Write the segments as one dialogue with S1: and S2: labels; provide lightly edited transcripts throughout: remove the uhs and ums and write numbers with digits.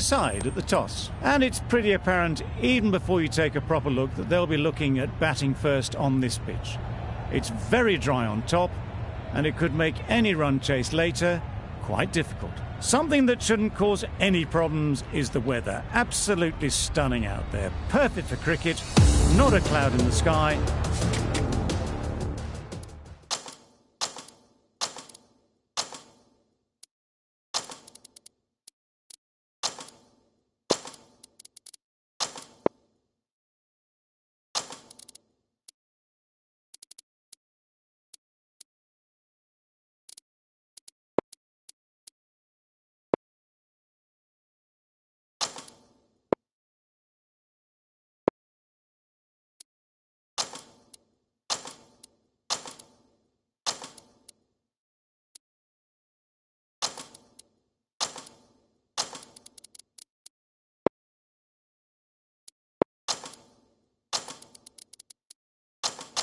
S1: side at the toss. And it's pretty apparent, even before you take a proper look, that they'll be looking at batting first on this pitch. It's very dry on top, and it could make any run chase later quite difficult. Something that shouldn't cause any problems is the weather. Absolutely stunning out there. Perfect for cricket, not a cloud in the sky.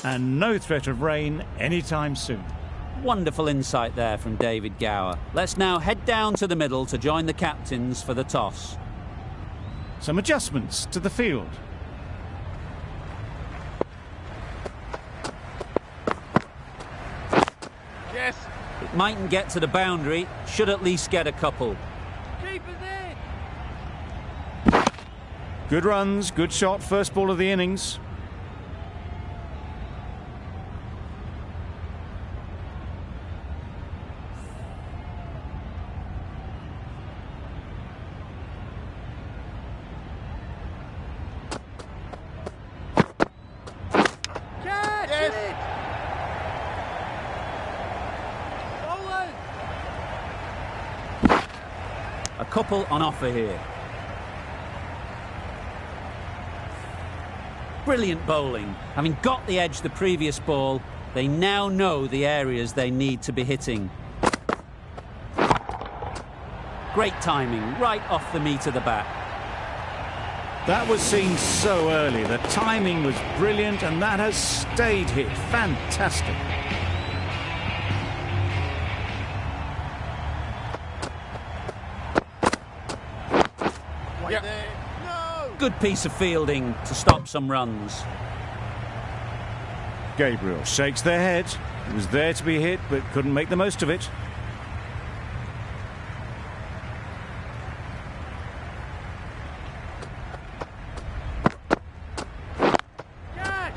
S1: And no threat of rain anytime soon.
S2: Wonderful insight there from David Gower. Let's now head down to the middle to join the captains for the toss.
S1: Some adjustments to the field.
S3: Yes.
S2: It mightn't get to the boundary, should at least get a couple.
S3: Keeper's in.
S1: Good runs, good shot, first ball of the innings.
S2: A couple on offer here. Brilliant bowling. Having got the edge the previous ball, they now know the areas they need to be hitting. Great timing, right off the meat of the bat.
S1: That was seen so early. The timing was brilliant, and that has stayed hit. Fantastic.
S3: Yep. No.
S2: Good piece of fielding to stop some runs.
S1: Gabriel shakes their head. It was there to be hit, but couldn't make the most of it.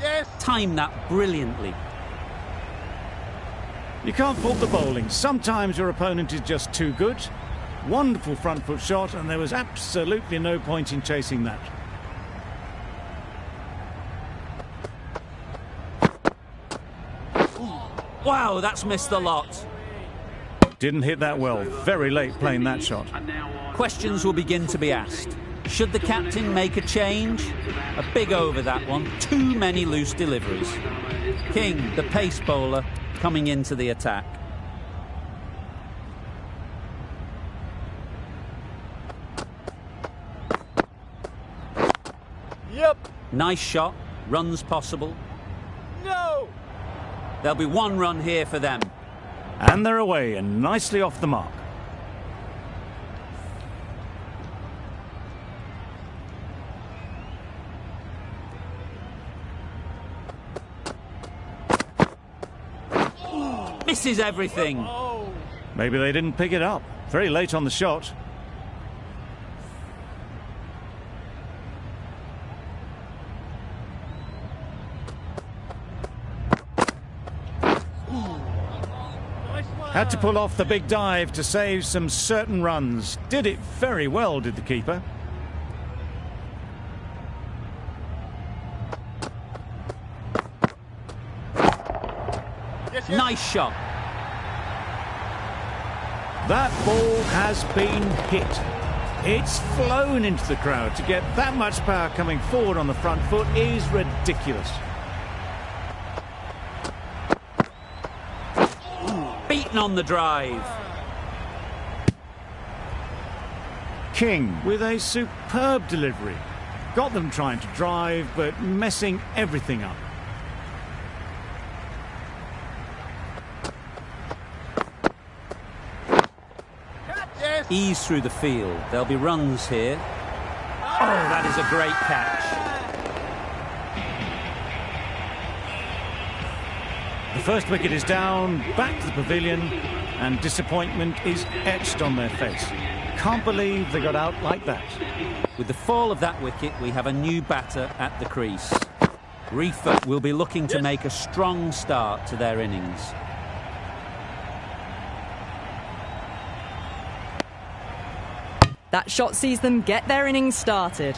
S3: Yes.
S2: Timed that brilliantly.
S1: You can't fault the bowling. Sometimes your opponent is just too good. Wonderful front foot shot, and there was absolutely no point in chasing that.
S2: Wow, that's missed the lot.
S1: Didn't hit that well. Very late playing that shot.
S2: Questions will begin to be asked. Should the captain make a change? A big over that one. Too many loose deliveries. King, the pace bowler, coming into the attack.
S3: Yep.
S2: Nice shot. Runs possible.
S3: No.
S2: There'll be one run here for them.
S1: And they're away and nicely off the mark.
S2: Misses everything.
S1: Maybe they didn't pick it up. Very late on the shot. Had to pull off the big dive to save some certain runs. Did it very well, did the keeper.
S3: Yes.
S2: Nice shot.
S1: That ball has been hit. It's flown into the crowd. To get that much power coming forward on the front foot is ridiculous.
S2: Beaten on the drive.
S1: King with a superb delivery. Got them trying to drive, but messing everything up.
S3: Yes.
S2: Ease through the field. There'll be runs here. Oh, that is a great catch.
S1: The first wicket is down, back to the pavilion, and disappointment is etched on their face. Can't believe they got out like that.
S2: With the fall of that wicket, we have a new batter at the crease. Reefer will be looking to make a strong start to their innings.
S4: That shot sees them get their innings started.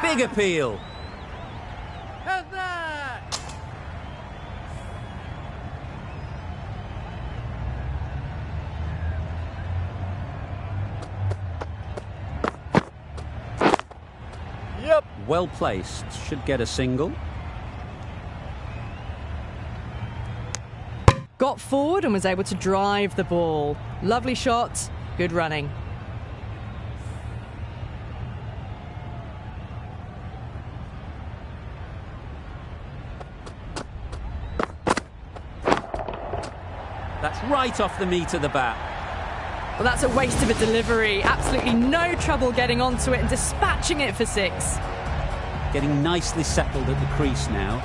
S2: Big appeal.
S3: How's that? Yep.
S2: Well placed. Should get a single.
S4: Got forward and was able to drive the ball. Lovely shot, good running.
S2: That's right off the meat of the bat.
S4: Well, that's a waste of a delivery. Absolutely no trouble getting onto it and dispatching it for 6.
S2: Getting nicely settled at the crease now.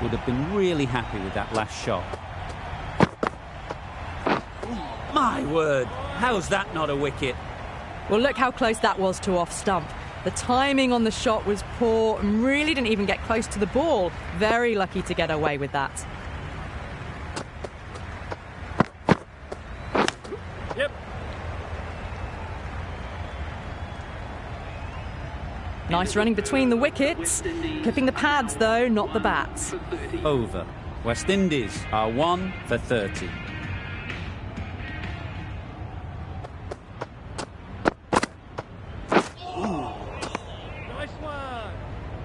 S2: Would have been really happy with that last shot. My word, how's that not a wicket?
S4: Well, look how close that was to off stump. The timing on the shot was poor and really didn't even get close to the ball. Very lucky to get away with that.
S3: Yep.
S4: Nice running between the wickets. Clipping the pads, though, not the bats.
S2: Over. West Indies are 1 for 30.
S3: Nice one.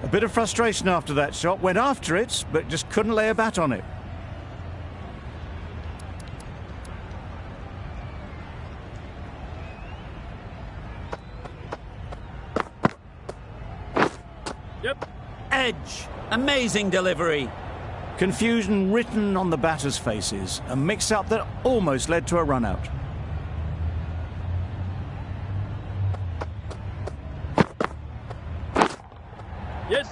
S1: A bit of frustration after that shot. Went after it, but just couldn't lay a bat on it.
S3: Yep.
S2: Edge. Amazing delivery.
S1: Confusion written on the batters' faces. A mix-up that almost led to a run-out.
S3: Yes.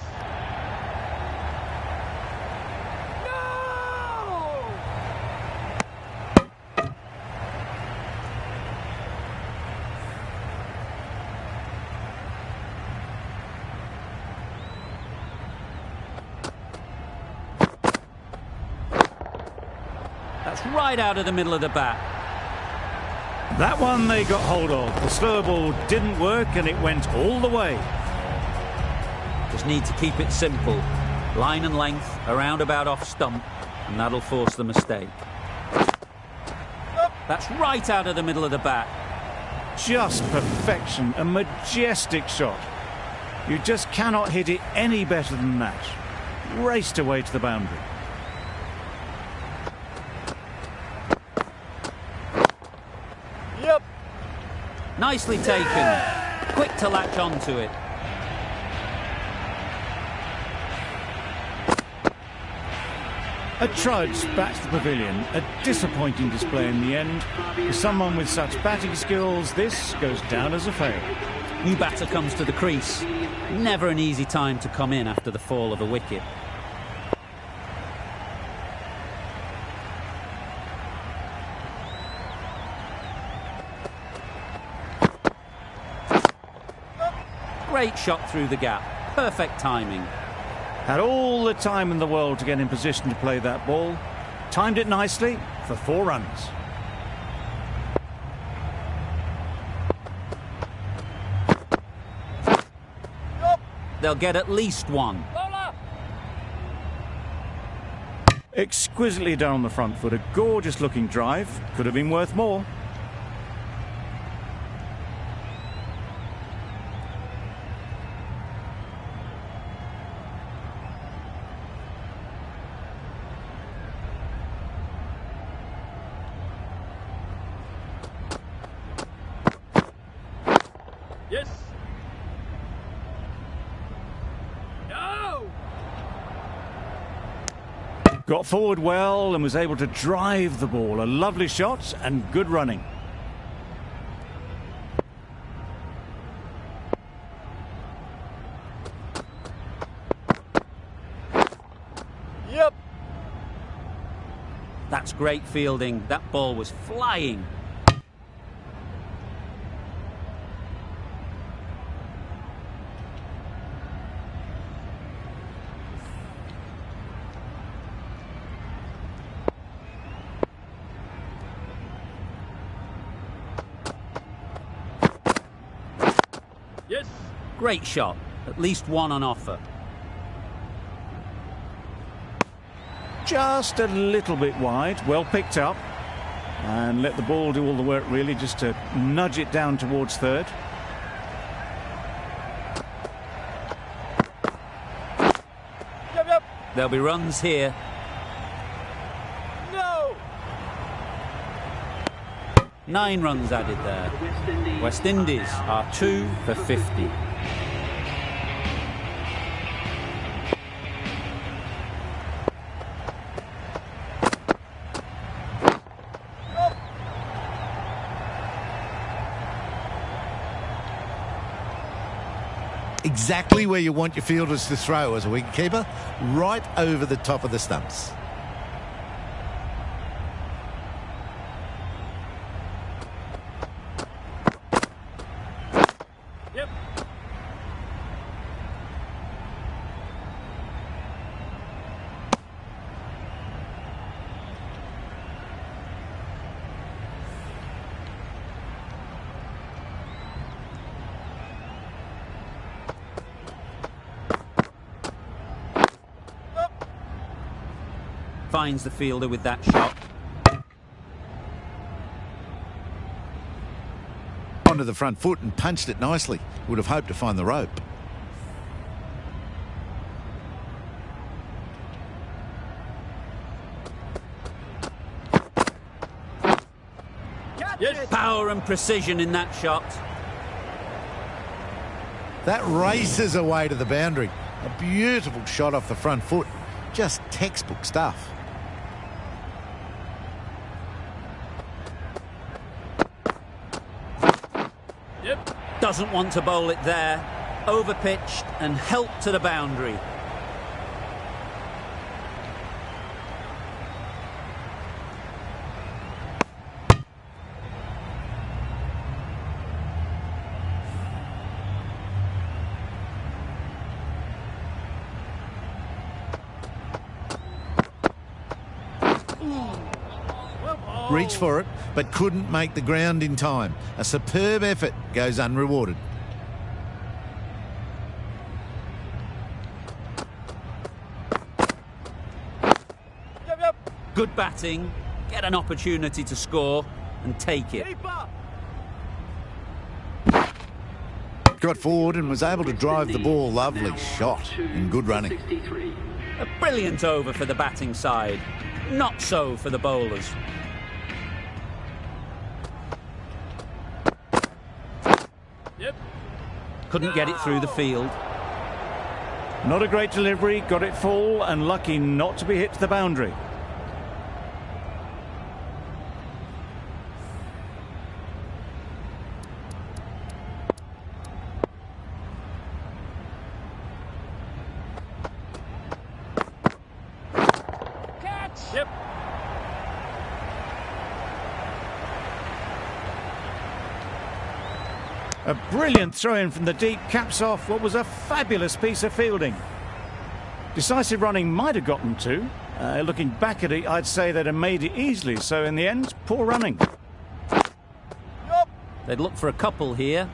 S2: That's right out of the middle of the bat.
S1: That one they got hold of. The slower ball didn't work and it went all the way.
S2: Just need to keep it simple. Line and length, around about off stump, and that'll force the mistake. That's right out of the middle of the bat.
S1: Just perfection. A majestic shot. You just cannot hit it any better than that. Raced away to the boundary.
S3: Yep.
S2: Nicely taken. Quick to latch onto it.
S1: A trudge back to the pavilion. A disappointing display in the end. For someone with such batting skills, this goes down as a fail.
S2: New batter comes to the crease. Never an easy time to come in after the fall of a wicket. Great shot through the gap. Perfect timing.
S1: Had all the time in the world to get in position to play that ball. Timed it nicely for 4 runs.
S2: They'll get at least 1.
S1: Exquisitely done on the front foot. A gorgeous looking drive. Could have been worth more.
S3: Yes.
S1: Got forward well and was able to drive the ball. A lovely shot and good running.
S3: Yep.
S2: That's great fielding. That ball was flying.
S3: Yes.
S2: Great shot. At least one on offer.
S1: Just a little bit wide. Well picked up. And let the ball do all the work, really, just to nudge it down towards third.
S3: Yep, yep.
S2: There'll be runs here.
S3: No.
S2: 9 runs added there. West Indies are 2 for 50.
S5: Exactly where you want your fielders to throw as a wicketkeeper, right over the top of the stumps.
S3: Yep.
S2: Finds the fielder with that shot.
S5: Onto the front foot and punched it nicely. Would have hoped to find the rope.
S3: Yes.
S2: Power and precision in that shot.
S5: That races away to the boundary. A beautiful shot off the front foot. Just textbook stuff.
S3: Yep.
S2: Doesn't want to bowl it there. Overpitched and helped to the boundary.
S5: Reached for it, but couldn't make the ground in time. A superb effort goes unrewarded.
S3: Yep, yep.
S2: Good batting. Get an opportunity to score and take it.
S3: Keeper.
S5: Got forward and was able to drive the ball. Lovely shot and good running.
S2: A brilliant over for the batting side. Not so for the bowlers.
S3: Yep.
S2: Couldn't get it through the field.
S1: Not a great delivery, got it full and lucky not to be hit to the boundary.
S3: Yep.
S1: A brilliant throw-in from the deep caps off what was a fabulous piece of fielding. Decisive running might have gotten two. Looking back at it, I'd say they'd have made it easily. So in the end, poor running.
S3: Yep.
S2: They'd look for a couple here.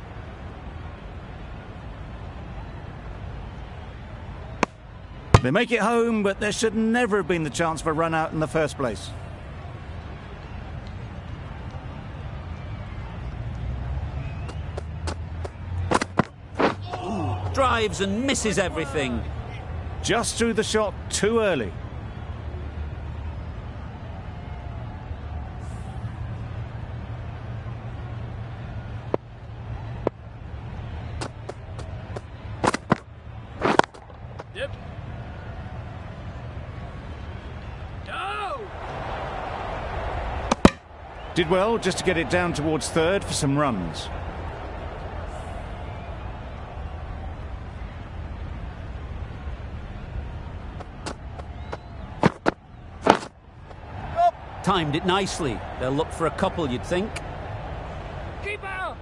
S1: They make it home, but there should never have been the chance for a run out in the first place.
S2: Drives and misses everything.
S1: Just threw the shot too early.
S3: Yep.
S1: Did well just to get it down towards third for some runs.
S2: Timed it nicely. They'll look for a couple, you'd think.
S3: Keeper!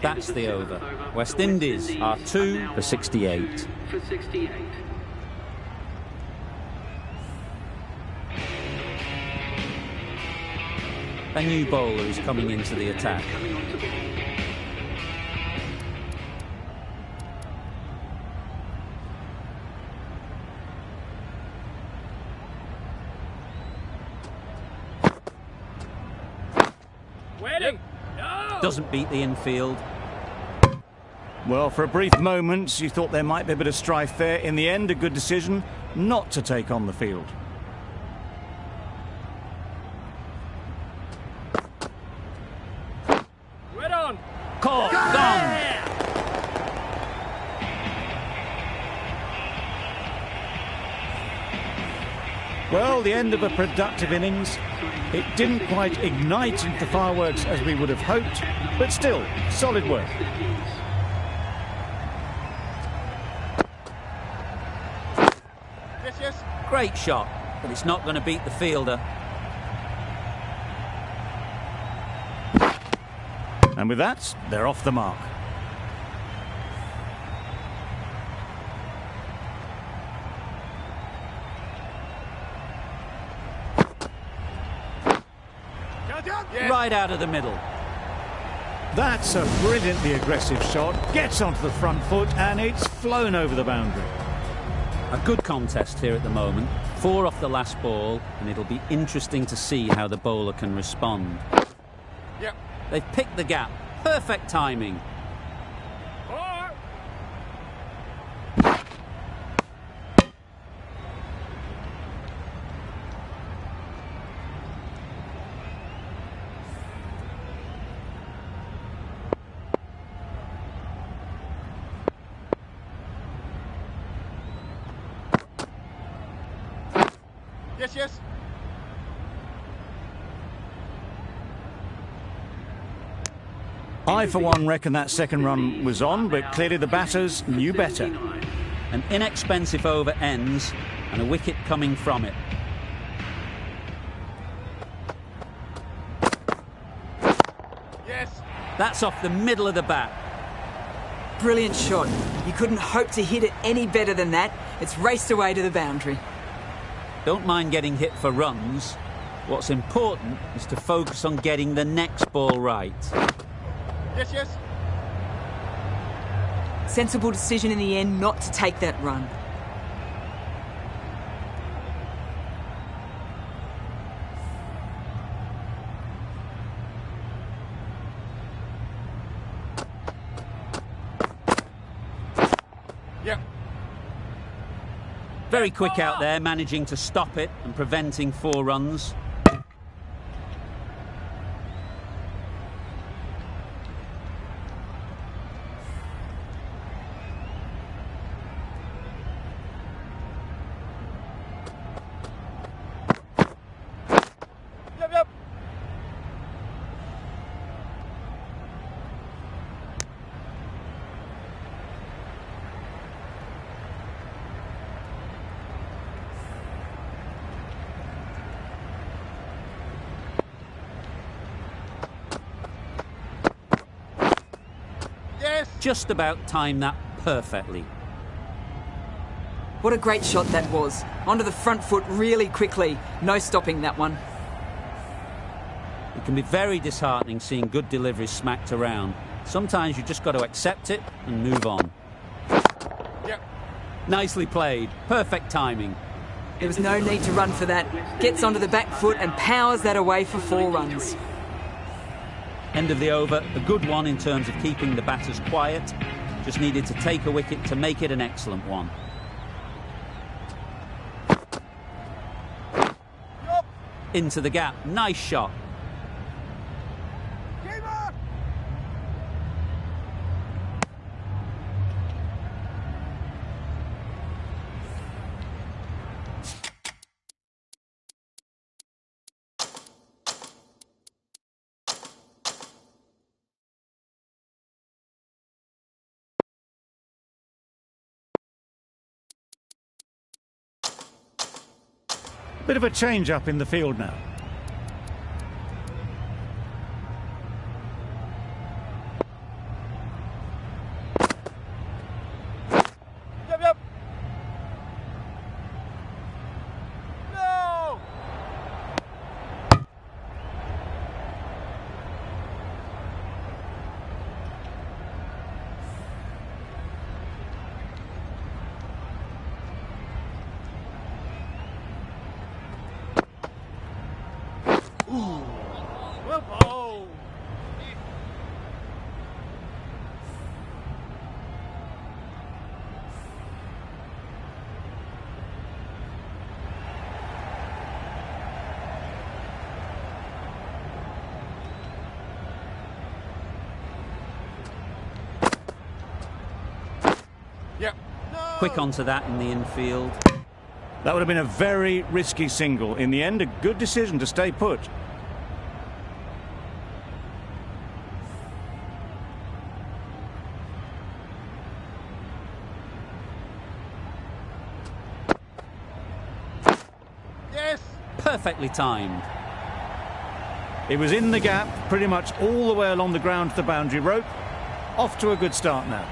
S2: That's the over. West Indies are 2 for 68. A new bowler is coming into the attack.
S3: Waiting! No!
S2: Doesn't beat the infield.
S1: Well, for a brief moment, you thought there might be a bit of strife there. In the end, a good decision not to take on the field.
S3: Right on!
S2: Caught, gone.
S1: Well, the end of a productive innings. It didn't quite ignite into fireworks as we would have hoped, but still, solid work.
S3: Yes, yes.
S2: Great shot, but it's not going to beat the fielder.
S1: And with that, they're off the mark.
S3: Yes.
S2: Right out of the middle.
S1: That's a brilliantly aggressive shot. Gets onto the front foot and it's flown over the boundary.
S2: A good contest here at the moment. 4 off the last ball, and it'll be interesting to see how the bowler can respond.
S3: Yep.
S2: They've picked the gap. Perfect timing.
S3: 4. Yes, yes.
S1: I, for one, reckon that second run was on, but clearly the batters knew better.
S2: An inexpensive over ends, and a wicket coming from it.
S3: Yes.
S2: That's off the middle of the bat.
S6: Brilliant shot. You couldn't hope to hit it any better than that. It's raced away to the boundary.
S2: Don't mind getting hit for runs. What's important is to focus on getting the next ball right.
S3: Yes, yes.
S6: Sensible decision in the end not to take that run.
S3: Yep.
S2: Very quick out there, managing to stop it and preventing 4 runs.
S3: Yep, yep. Yes.
S2: Just about timed that perfectly.
S6: What a great shot that was. Onto the front foot really quickly. No stopping that one.
S2: It can be very disheartening seeing good deliveries smacked around. Sometimes you just got to accept it and move on.
S3: Yep.
S2: Nicely played. Perfect timing.
S6: There was no need to run for that. Gets onto the back foot and powers that away for 4 runs.
S2: End of the over. A good one in terms of keeping the batters quiet. Just needed to take a wicket to make it an excellent one.
S3: Yup.
S2: Into the gap. Nice shot.
S3: Keeper.
S1: Bit of a change up in the field now.
S3: Yep, yep. No! Well bowled. Yep. No!
S2: Quick onto that in the infield.
S1: That would have been a very risky single. In the end, a good decision to stay put.
S3: Yes!
S2: Perfectly timed.
S1: It was in the gap, pretty much all the way along the ground to the boundary rope. Off to a good start now.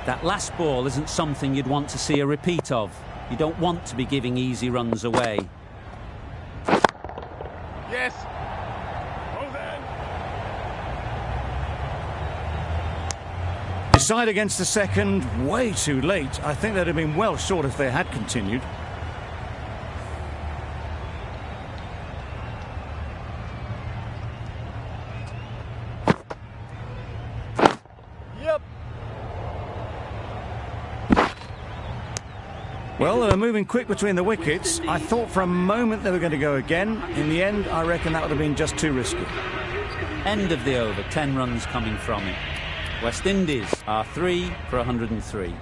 S2: That last ball isn't something you'd want to see a repeat of. You don't want to be giving easy runs away.
S3: Yes! Oh then!
S1: Decide against the second, way too late. I think they'd have been well short if they had continued.
S3: Yep!
S1: Well, they were moving quick between the wickets. I thought for a moment they were going to go again. In the end, I reckon that would have been just too risky.
S2: End of the over, 10 runs coming from it. West Indies are 3 for 103.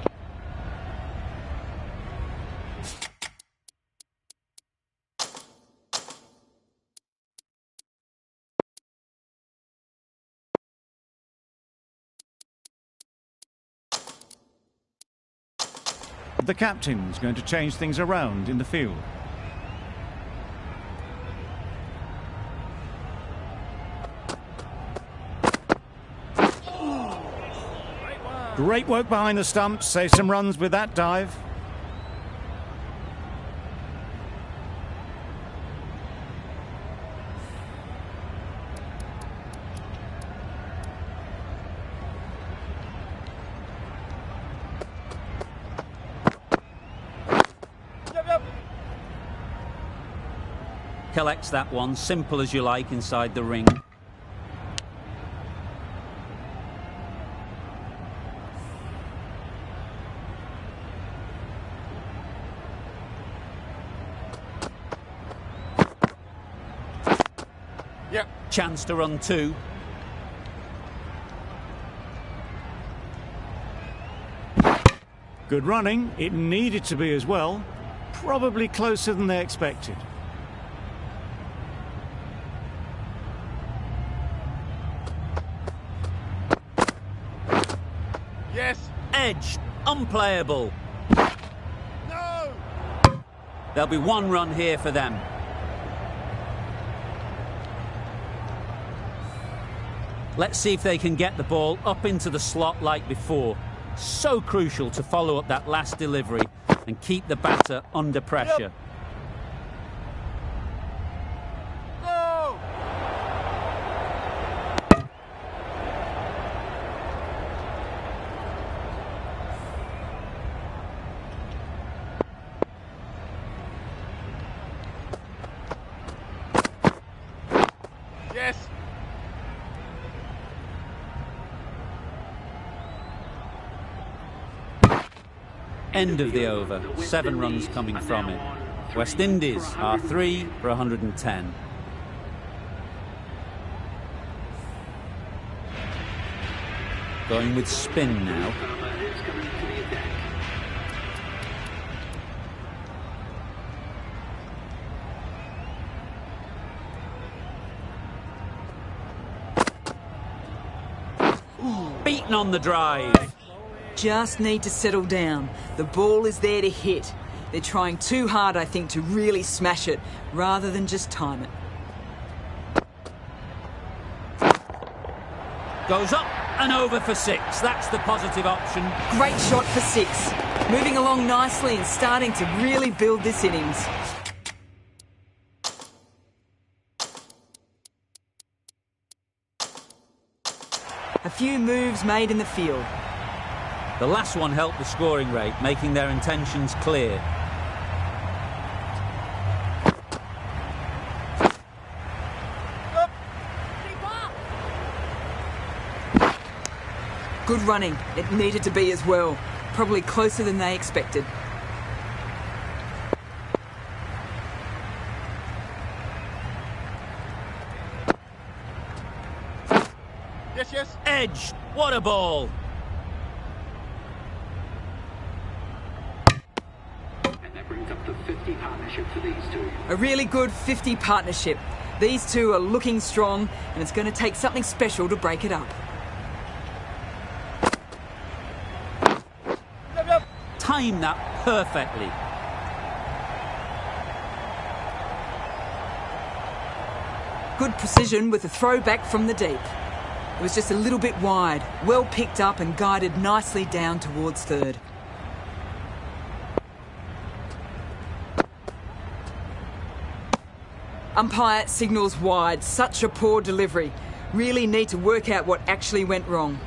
S1: The captain's going to change things around in the field. Great work behind the stumps. Save some runs with that dive.
S3: Yep, yep!
S2: Collects that one, simple as you like, inside the ring.
S3: Yep!
S2: Chance to run 2.
S1: Good running. It needed to be as well. Probably closer than they expected.
S3: Yes!
S2: Edge, unplayable.
S3: No!
S2: There'll be 1 run here for them. Let's see if they can get the ball up into the slot like before. So crucial to follow up that last delivery and keep the batter under pressure.
S3: No! Yes!
S2: End of the over, 7 runs coming from it. West Indies are 3 for 110. Going with spin now. Beaten on the drive.
S6: Just need to settle down. The ball is there to hit. They're trying too hard, I think, to really smash it, rather than just time it.
S2: Goes up and over for 6. That's the positive option.
S6: Great shot for 6. Moving along nicely and starting to really build this innings. A few moves made in the field.
S2: The last one helped the scoring rate, making their intentions clear.
S6: Good running. It needed to be as well. Probably closer than they expected.
S3: Yes, yes.
S2: Edge. What a ball.
S7: And that brings up the 50 partnership for these two.
S6: A really good 50 partnership. These two are looking strong, and it's going to take something special to break it up.
S2: Timed that perfectly.
S6: Good precision with a throwback from the deep. It was just a little bit wide, well picked up and guided nicely down towards third. Umpire signals wide. Such a poor delivery. Really need to work out what actually went wrong.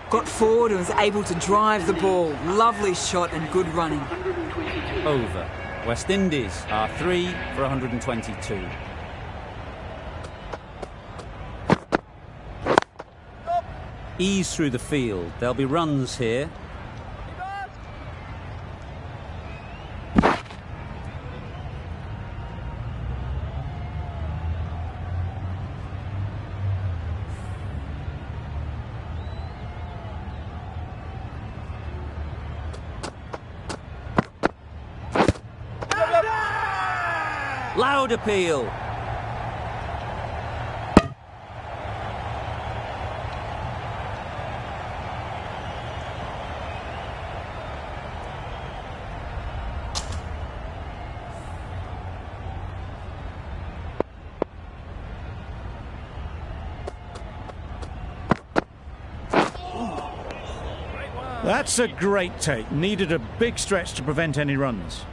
S6: Got forward and was able to drive the ball. Lovely shot and good running.
S2: Over. West Indies are 3 for 122. Ease through the field. There'll be runs here. Loud appeal.
S1: That's a great take. Needed a big stretch to prevent any runs.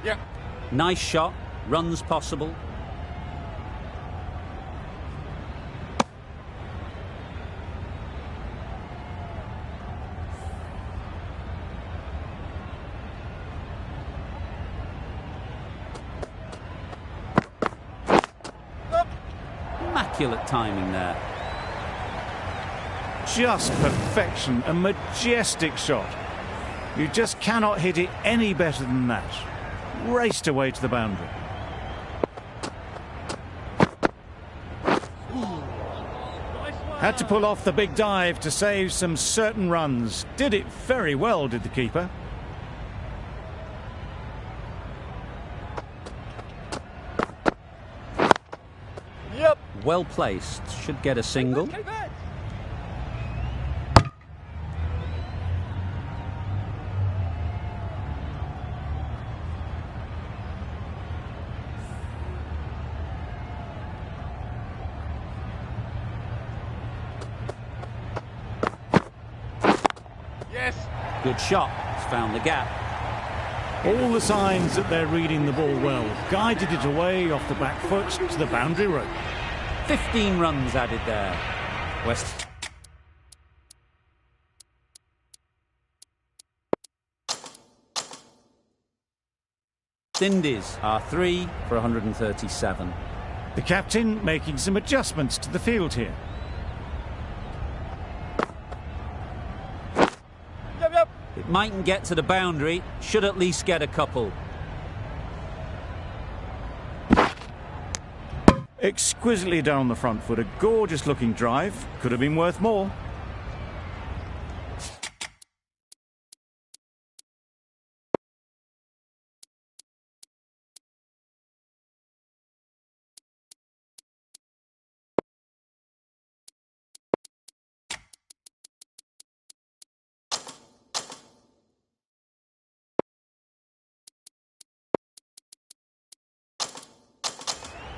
S3: Yeah.
S2: Nice shot. Runs possible. Immaculate timing there.
S1: Just perfection, a majestic shot. You just cannot hit it any better than that. Raced away to the boundary. Had to pull off the big dive to save some certain runs. Did it very well, did the keeper.
S3: Yep.
S2: Well placed. Should get a single.
S3: Yes.
S2: Good shot. It's found the gap.
S1: All the signs that they're reading the ball well. Guided it away off the back foot to the boundary rope.
S2: 15 runs added there. West Indies are 3 for 137.
S1: The captain making some adjustments to the field here.
S3: Yep, yep.
S2: It mightn't get to the boundary, should at least get a couple.
S1: Exquisitely down the front foot, a gorgeous looking drive. Could have been worth more.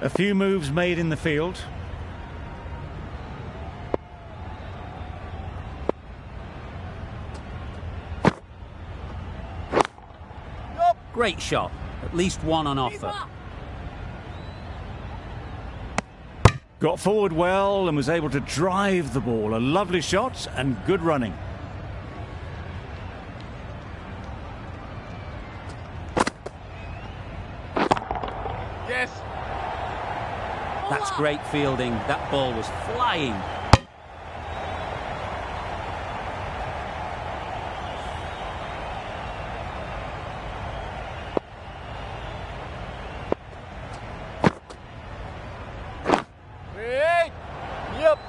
S1: A few moves made in the field.
S2: Great shot. At least one on offer.
S1: Got forward well and was able to drive the ball. A lovely shot and good running.
S3: Yes.
S2: That's great fielding. That ball was flying.
S3: Hey. Yep.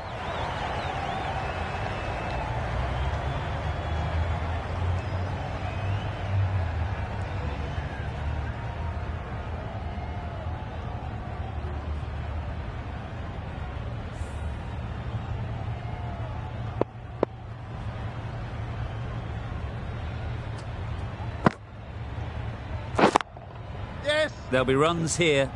S3: Yes.
S2: There'll be runs here.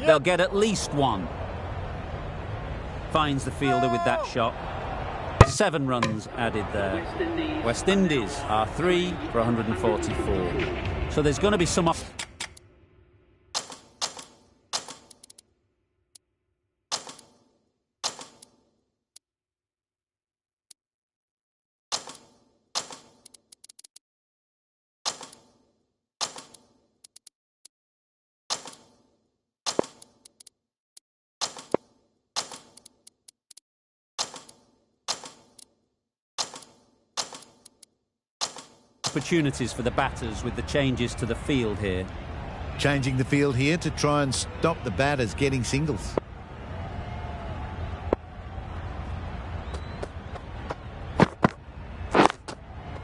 S2: They'll get at least one. Finds the fielder with that shot. 7 runs added there. West Indies are 3 for 144. So there's going to be some off. Opportunities for the batters with the changes to the field here.
S5: Changing the field here to try and stop the batters getting singles.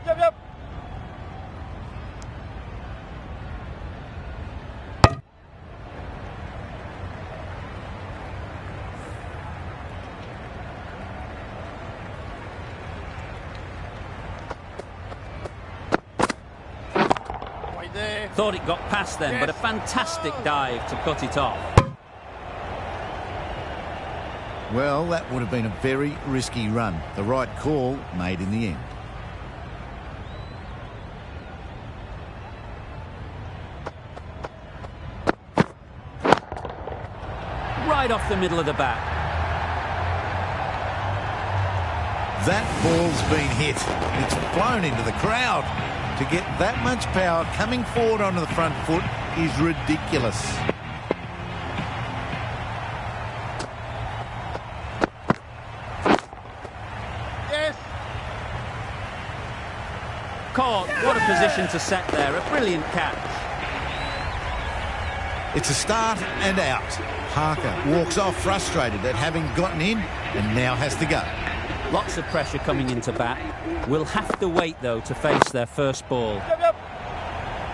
S3: Yep, yep. Right there.
S2: Thought it got past them, but a fantastic dive to cut it off.
S5: Well, that would have been a very risky run. The right call made in the end.
S2: Right off the middle of the bat.
S5: That ball's been hit. It's flown into the crowd. To get that much power coming forward onto the front foot is ridiculous.
S3: Yes.
S2: Caught. What a position to set there. A brilliant catch.
S5: It's a start and out. Parker walks off frustrated at having gotten in and now has to go.
S2: Lots of pressure coming into bat. Will have to wait, though, to face their first ball.
S3: Yep, yep.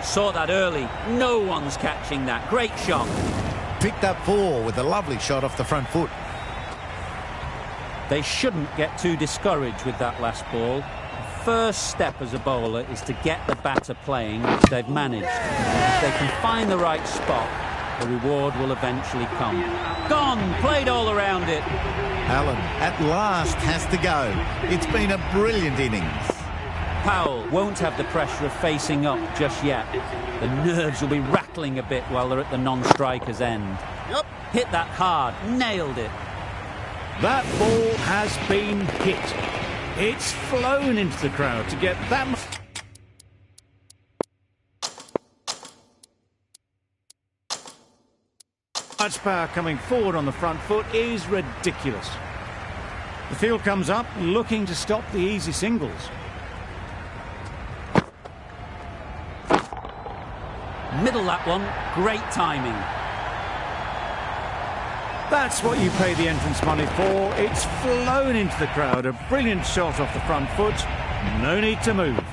S2: Saw that early. No one's catching that. Great shot.
S5: Picked up 4 with a lovely shot off the front foot.
S2: They shouldn't get too discouraged with that last ball. The first step as a bowler is to get the batter playing, which they've managed. If they can find the right spot, the reward will eventually come. Gone! Played all around it.
S5: Allen at last has to go. It's been a brilliant innings.
S2: Powell won't have the pressure of facing up just yet. The nerves will be rattling a bit while they're at the non-striker's end.
S3: Yep.
S2: Hit that hard. Nailed it.
S1: That ball has been hit. It's flown into the crowd to get that much. Much power coming forward on the front foot is ridiculous. The field comes up looking to stop the easy singles.
S2: Middle that one. Great timing.
S1: That's what you pay the entrance money for. It's flown into the crowd. A brilliant shot off the front foot. No need to move.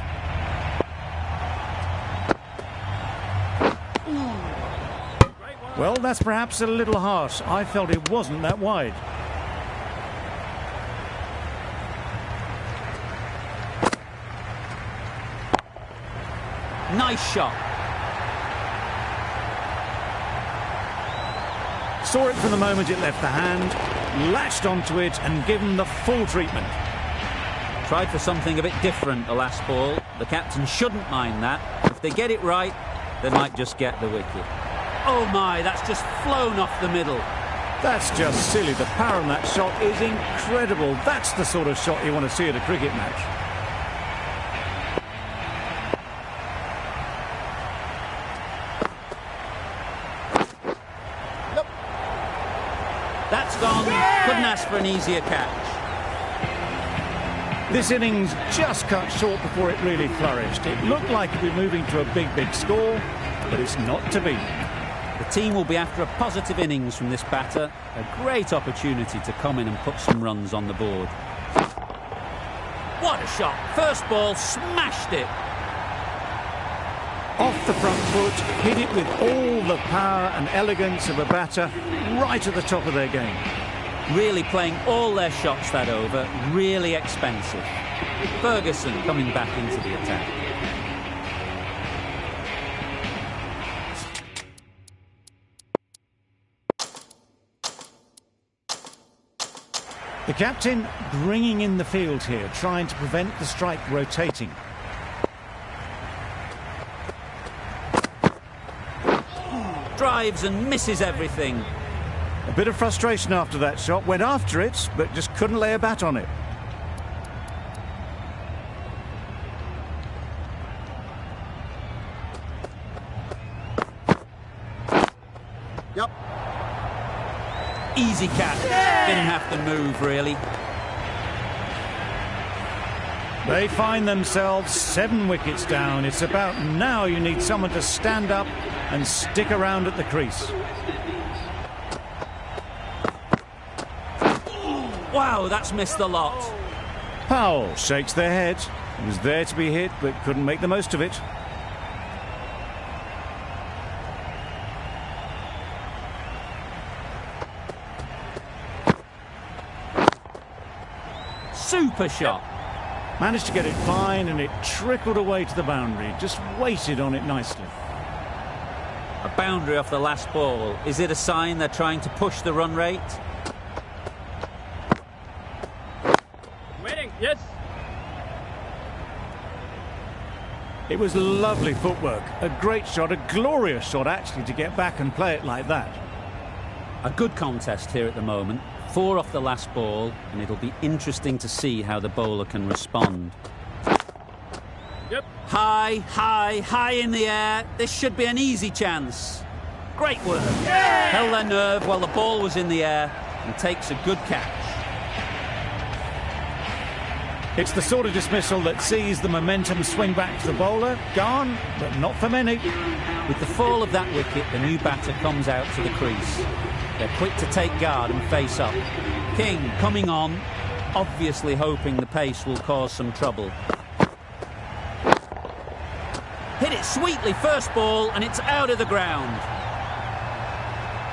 S1: Well, that's perhaps a little harsh. I felt it wasn't that wide.
S2: Nice shot.
S1: Saw it from the moment it left the hand, latched onto it and given the full treatment.
S2: Tried for something a bit different the last ball. The captain shouldn't mind that. If they get it right, they might just get the wicket. Oh my, that's just flown off the middle.
S1: That's just silly. The power on that shot is incredible. That's the sort of shot you want to see at a cricket match.
S2: That's gone. Couldn't ask for an easier catch.
S1: This innings just cut short before it really flourished. It looked like it'd be moving to a big score, but it's not to be.
S2: The team will be after a positive innings from this batter. A great opportunity to come in and put some runs on the board. What a shot. First ball, smashed it.
S1: Off the front foot, hit it with all the power and elegance of a batter right at the top of their game.
S2: Really playing all their shots that over, really expensive. Ferguson coming back into the attack.
S1: The captain bringing in the field here, trying to prevent the strike rotating.
S2: Drives and misses everything.
S1: A bit of frustration after that shot, went after it, but just couldn't lay a bat on it.
S3: Yep.
S2: Easy catch. Didn't have to move, really.
S1: They find themselves 7 wickets down. It's about now you need someone to stand up and stick around at the crease.
S2: Wow, that's missed a lot.
S1: Powell shakes their head. He was there to be hit, but couldn't make the most of it.
S2: Super shot.
S1: Managed to get it fine and it trickled away to the boundary. Just waited on it nicely.
S2: A boundary off the last ball. Is it a sign they're trying to push the run rate?
S3: Waiting, yes.
S1: It was lovely footwork. A great shot, a glorious shot actually, to get back and play it like that.
S2: A good contest here at the moment. 4 off the last ball, and it'll be interesting to see how the bowler can respond.
S3: Yep.
S2: High in the air. This should be an easy chance. Great work. Held their nerve while the ball was in the air and takes a good catch.
S1: It's the sort of dismissal that sees the momentum swing back to the bowler. Gone, but not for many.
S2: With the fall of that wicket, the new batter comes out to the crease. They're quick to take guard and face up. King coming on, obviously hoping the pace will cause some trouble. Hit it sweetly, first ball, and it's out of the ground.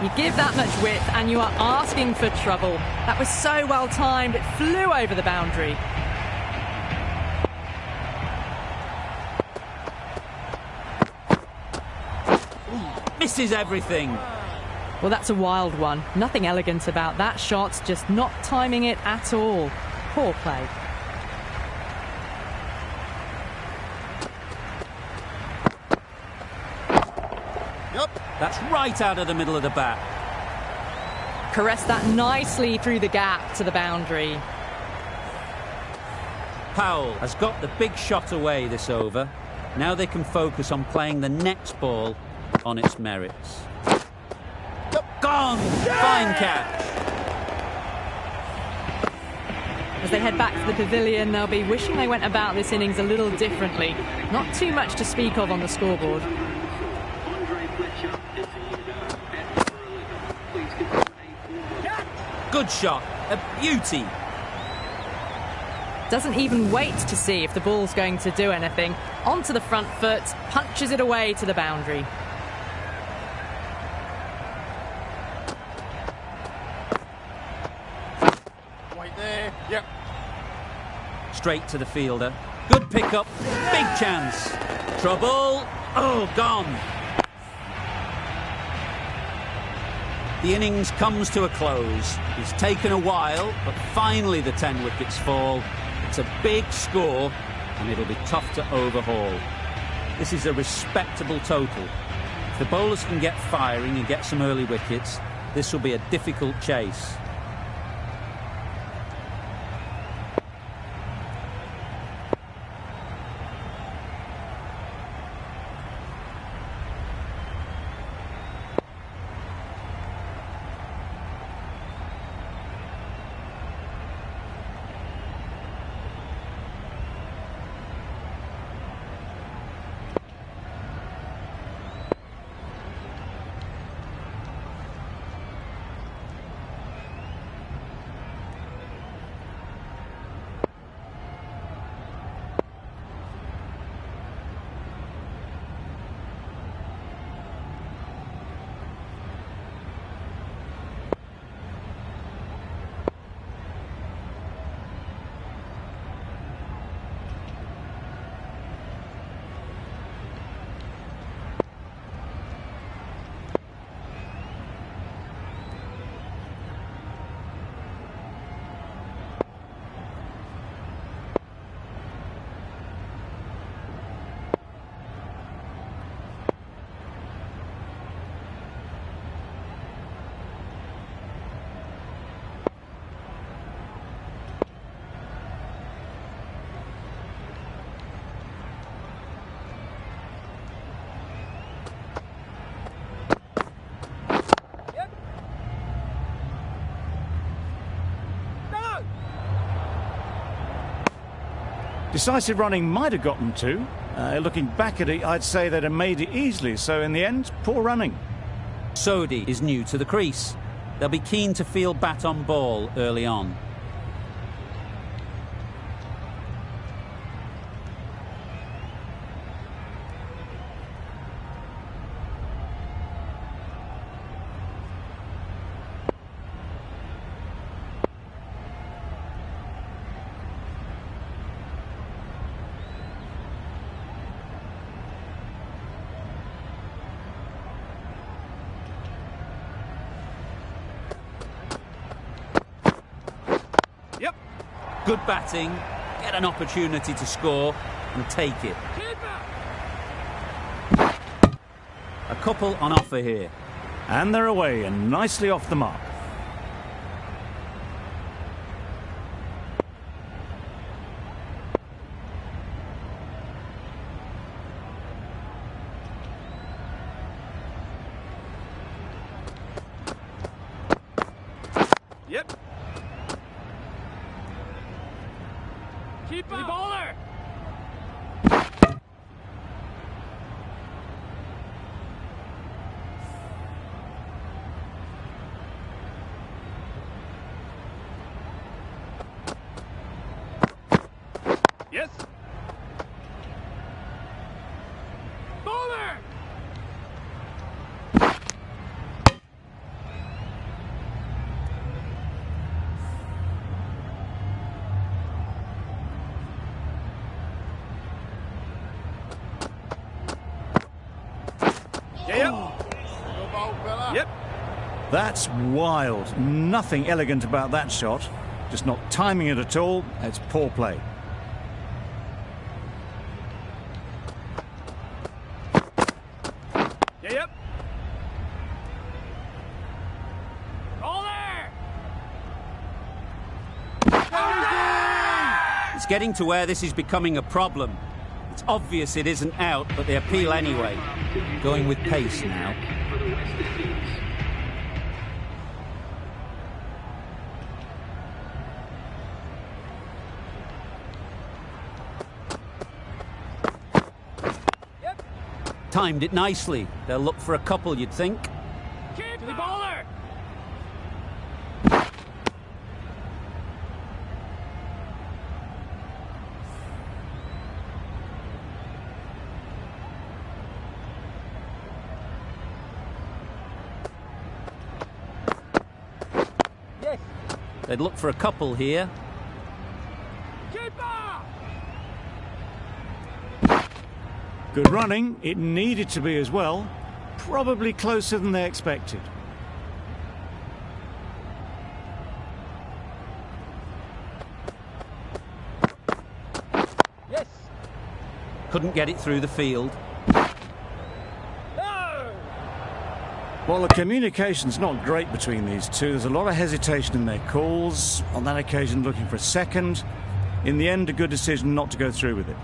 S4: You give that much width and you are asking for trouble. That was so well timed, it flew over the boundary.
S2: Misses everything.
S4: Well, that's a wild one. Nothing elegant about that shot, just not timing it at all. Poor play.
S3: Yep.
S2: That's right out of the middle of the bat.
S4: Caressed that nicely through the gap to the boundary.
S2: Powell has got the big shot away this over. Now they can focus on playing the next ball on its merits. Gone! Fine catch.
S4: As they head back to the pavilion, they'll be wishing they went about this innings a little differently. Not too much to speak of on the scoreboard.
S2: Good shot. A beauty.
S4: Doesn't even wait to see if the ball's going to do anything. Onto the front foot, punches it away to the boundary.
S2: straight to the fielder. Good pick-up, big chance. Trouble, oh, gone. The innings comes to a close. It's taken a while, but finally the 10 wickets fall. It's a big score, and it'll be tough to overhaul. This is a respectable total. If the bowlers can get firing and get some early wickets, this will be a difficult chase.
S1: Decisive running might have gotten two. Looking back at it, I'd say they'd have made it easily. So in the end, poor running.
S2: Sodhi is new to the crease. They'll be keen to field bat on ball early on. Good batting, get an opportunity to score and take it. A couple on offer here.
S1: And they're away and nicely off the mark.
S3: Yep. Keep the bowler. Yes. Bowler. Yep.
S1: That's wild. Nothing elegant about that shot. Just not timing it at all. It's poor play.
S3: Yep. Roll there.
S2: It's getting to where this is becoming a problem. It's obvious it isn't out, but they appeal anyway. Going with pace now. Timed it nicely. They'll look for a couple, you'd think.
S3: Keep the bowler.
S2: Yes. They'd look for a couple here.
S3: Keeper.
S1: Good running. It needed to be as well. Probably closer than they expected.
S3: Yes.
S2: Couldn't get it through the field.
S3: No.
S1: Well, the communication's not great between these two. There's a lot of hesitation in their calls. On that occasion, looking for a second. In the end, a good decision not to go through with it.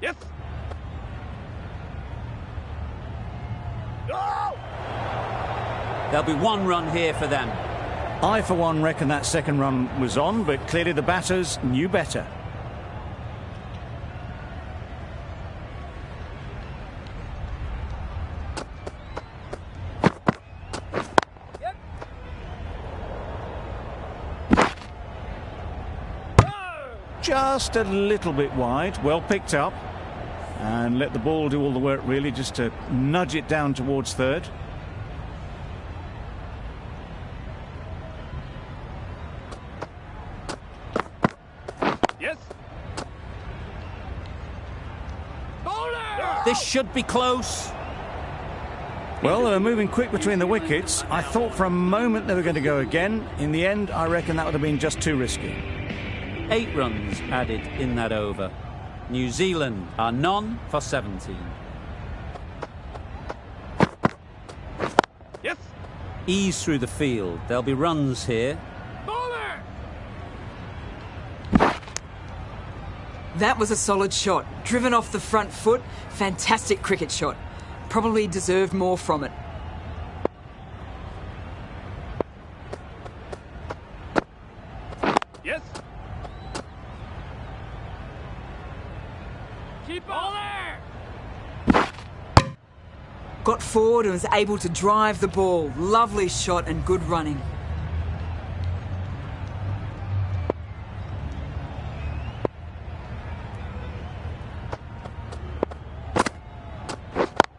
S3: Yes. No.
S2: There'll be one run here for them.
S1: I, for one, reckon that second run was on, but clearly the batters knew better.
S3: Yep.
S1: Just a little bit wide, well picked up. And let the ball do all the work, really, just to nudge it down towards third.
S3: Yes. Bowler.
S2: This should be close.
S1: Well, they were moving quick between the wickets. I thought for a moment they were going to go again. In the end, I reckon that would have been just too risky.
S2: 8 runs added in that over. New Zealand are none for 17.
S3: Yes.
S2: Ease through the field. There'll be runs here.
S3: Bowler.
S6: That was a solid shot. Driven off the front foot. Fantastic cricket shot. Probably deserved more from it.
S3: Yes. Keep bowler.
S6: Got forward and was able to drive the ball. Lovely shot and good running.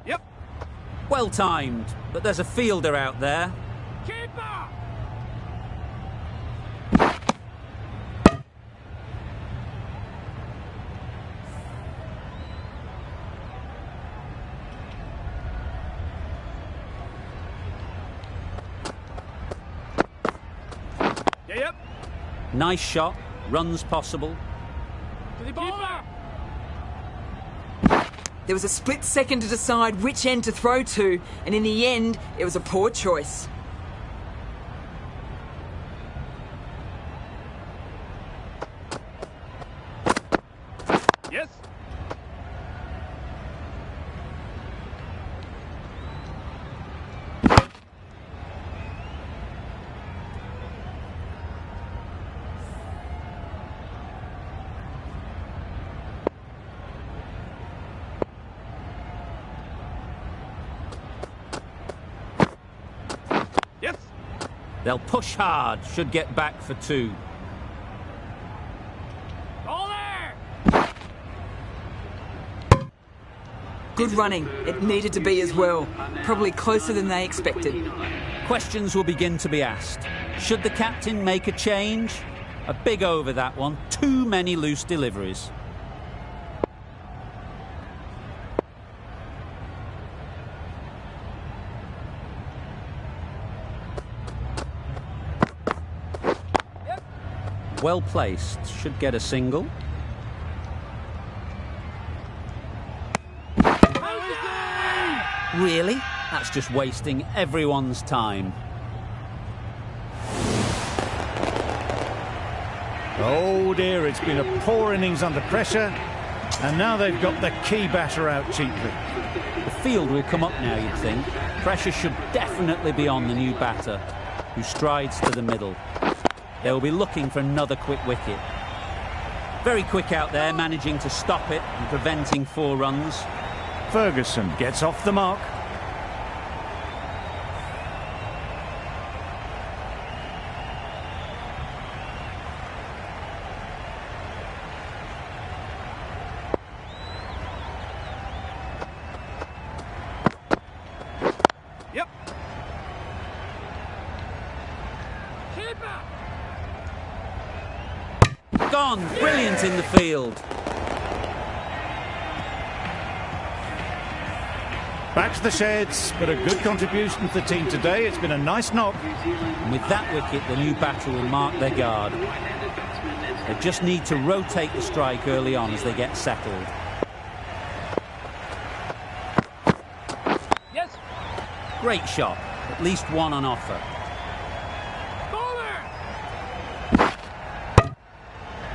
S3: Yep.
S2: Well timed, but there's a fielder out there.
S3: Keeper. Yeah, yep.
S2: Nice shot, runs possible.
S3: To the bowler.
S6: There was a split second to decide which end to throw to, and in the end, it was a poor choice.
S3: Yes. Yes.
S2: They'll push hard, should get back for 2.
S3: Bowler.
S6: Good running. It needed to be as well. Probably closer than they expected.
S2: Questions will begin to be asked. Should the captain make a change? A big over that one. Too many loose deliveries. Well placed. Should get a single. Really? That's just wasting everyone's time.
S1: Oh dear, it's been a poor innings under pressure, and now they've got the key batter out cheaply.
S2: The field will come up now, you'd think. Pressure should definitely be on the new batter, who strides to the middle. They'll be looking for another quick wicket. Very quick out there, managing to stop it and preventing 4 runs.
S1: Ferguson gets off the mark.
S3: Yep. Keeper.
S2: Gone, brilliant in the field.
S1: Back to the sheds, but a good contribution to the team today. It's been a nice knock.
S2: And with that wicket, the new batter will mark their guard. They just need to rotate the strike early on as they get settled.
S3: Yes.
S2: Great shot. At least one on offer.
S3: Bowler.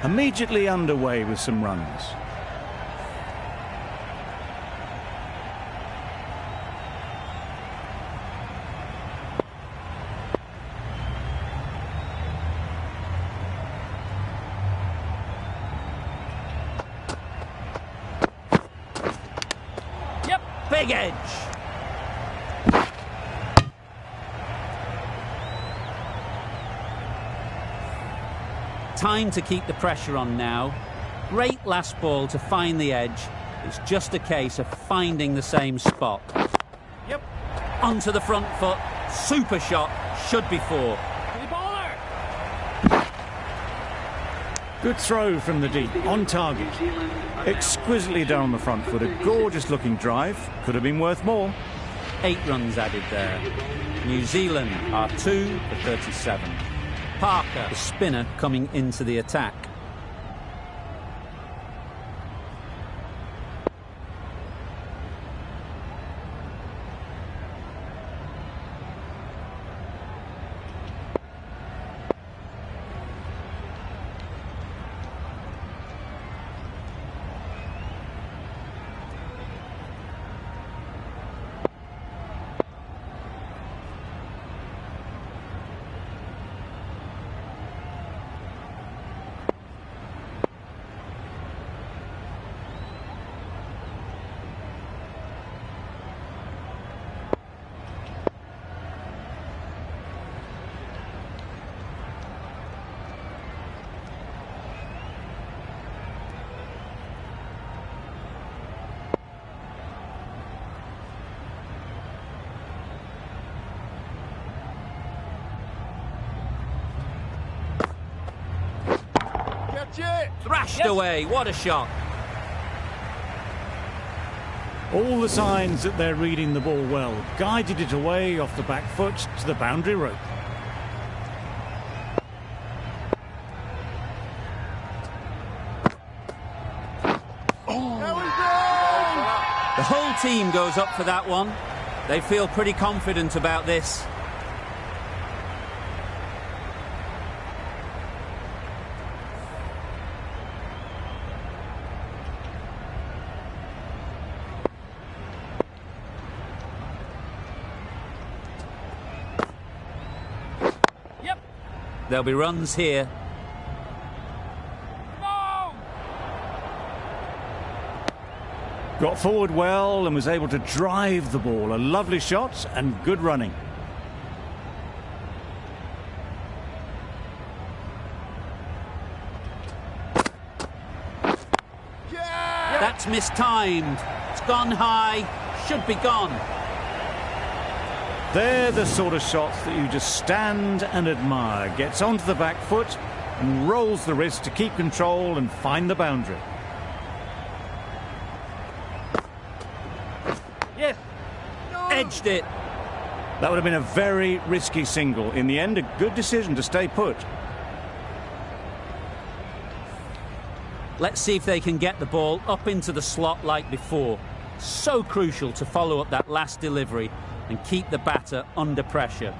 S1: Immediately underway with some runs.
S3: Yep.
S2: Big edge. Time to keep the pressure on now. Great last ball to find the edge. It's just a case of finding the same spot.
S3: Yep.
S2: Onto the front foot. Super shot. Should be four.
S3: To the bowler.
S1: Good throw from the deep, on target. Exquisitely down the front foot, a gorgeous looking drive. Could have been worth more.
S2: 8 runs added there. New Zealand are 2 for 37. Parker, the spinner, coming into the attack. Thrashed away. What a shot.
S1: All the signs that they're reading the ball well. Guided it away off the back foot to the boundary rope.
S2: The whole team goes up for that one. They feel pretty confident about this. There'll be runs here.
S3: No!
S1: Got forward well and was able to drive the ball. A lovely shot and good running.
S2: That's mistimed. It's gone high. Should be gone.
S1: They're the sort of shots that you just stand and admire. Gets onto the back foot and rolls the wrist to keep control and find the boundary.
S3: Yes.
S2: Edged it.
S1: That would have been a very risky single. In the end, a good decision to stay put.
S2: Let's see if they can get the ball up into the slot like before. So crucial to follow up that last delivery and keep the batter under pressure.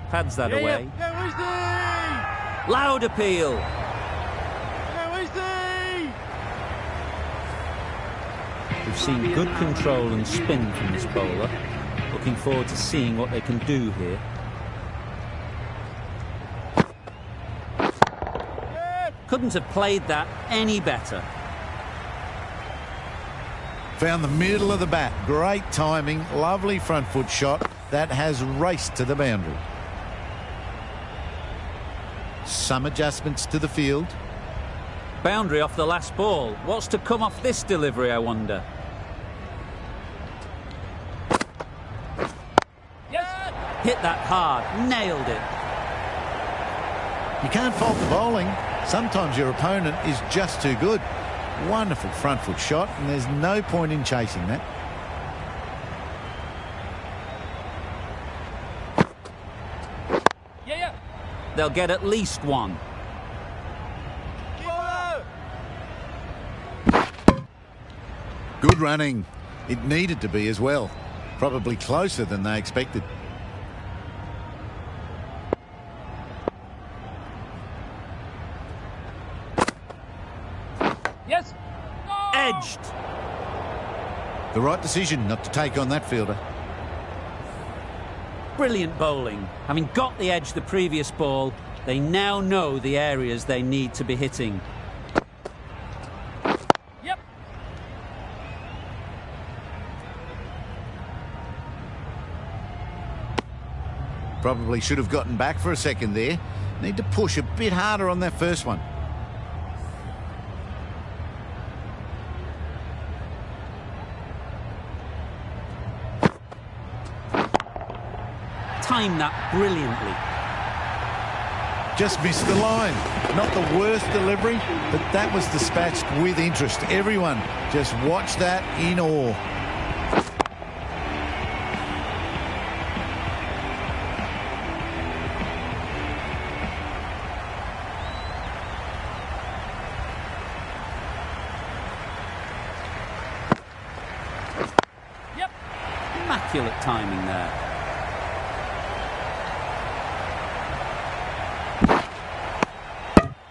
S2: Pads that away. Loud appeal. We've seen good control and spin from this bowler. Looking forward to seeing what they can do here. Couldn't have played that any better.
S5: Found the middle of the bat. Great timing. Lovely front foot shot. That has raced to the boundary. Some adjustments to the field.
S2: Boundary off the last ball. What's to come off this delivery, I wonder?
S3: Yes.
S2: Hit that hard. Nailed it.
S5: You can't fault the bowling. Sometimes your opponent is just too good. Wonderful front foot shot, and there's no point in chasing that.
S2: They'll get at least one.
S5: Good running. It needed to be as well. Probably closer than they expected.
S3: Yes.
S2: Edged.
S5: The right decision not to take on that fielder.
S2: Brilliant bowling. Having got the edge the previous ball, they now know the areas they need to be hitting.
S3: Yep.
S5: Probably should have gotten back for a second there. Need to push a bit harder on that first one.
S2: Timed that brilliantly.
S5: Just missed the line. Not the worst delivery, but that was dispatched with interest. Everyone just watched that in awe.
S3: Yep.
S2: Immaculate timing there.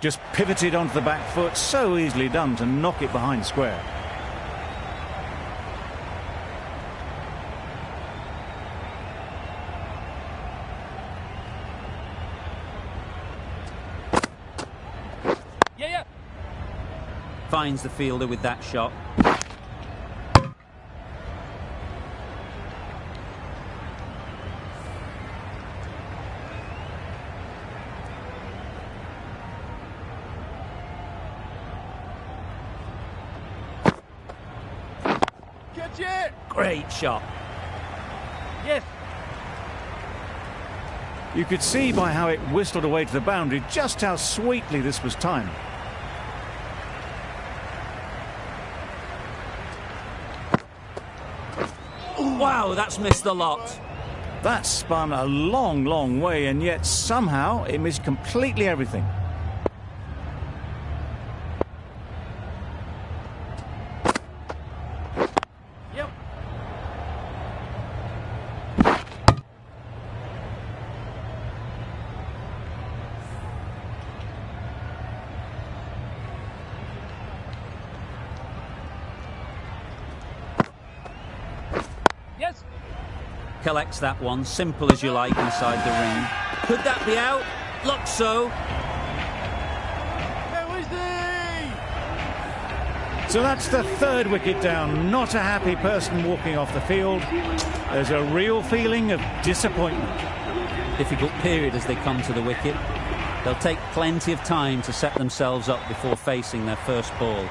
S1: Just pivoted onto the back foot, so easily done to knock it behind square.
S3: Yeah.
S2: Finds the fielder with that shot.
S3: Catch it.
S2: Great shot.
S3: Yes.
S1: You could see by how it whistled away to the boundary just how sweetly this was timed.
S2: Wow, that's missed a lot.
S1: That spun a long, long way, and yet somehow it missed completely everything.
S3: Yep. Yes.
S2: Collects that one, simple as you like, inside the ring. Could that be out? Looks so.
S1: So that's the third wicket down. Not a happy person walking off the field. There's a real feeling of disappointment.
S2: Difficult period as they come to the wicket. They'll take plenty of time to set themselves up before facing their first ball.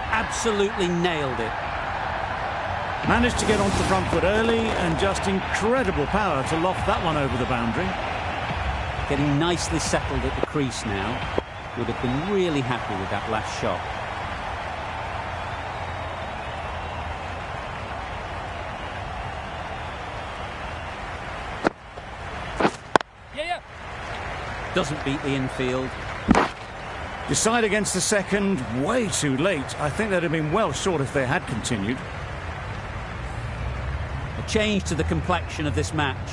S2: Absolutely nailed it.
S1: Managed to get onto the front foot early, and just incredible power to loft that one over the boundary.
S2: Getting nicely settled at the crease now. Would have been really happy with that last shot.
S3: Yeah.
S2: Doesn't beat the infield.
S1: Decide against the second, way too late. I think they'd have been well short if they had continued.
S2: A change to the complexion of this match.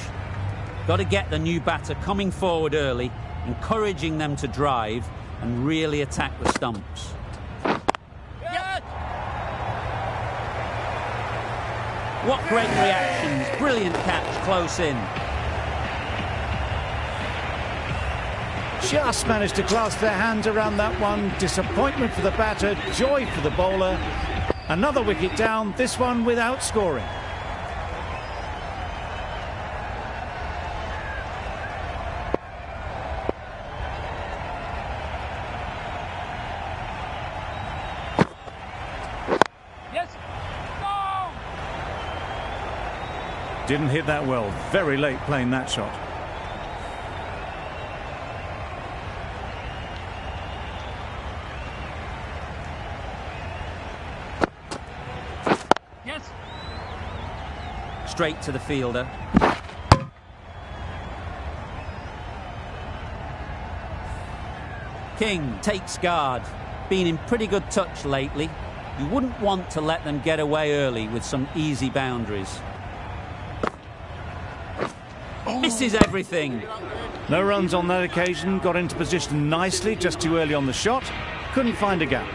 S2: Got to get the new batter coming forward early, encouraging them to drive and really attack the stumps.
S3: Yes.
S2: What great reactions. Brilliant catch close in.
S1: Just managed to clasp their hands around that one. Disappointment for the batter, joy for the bowler. Another wicket down, this one without scoring. Didn't hit that well. Very late playing that shot.
S3: Yes.
S2: Straight to the fielder. King takes guard. Been in pretty good touch lately. You wouldn't want to let them get away early with some easy boundaries. Misses everything.
S1: No runs on that occasion. Got into position nicely, just too early on the shot. Couldn't find a gap.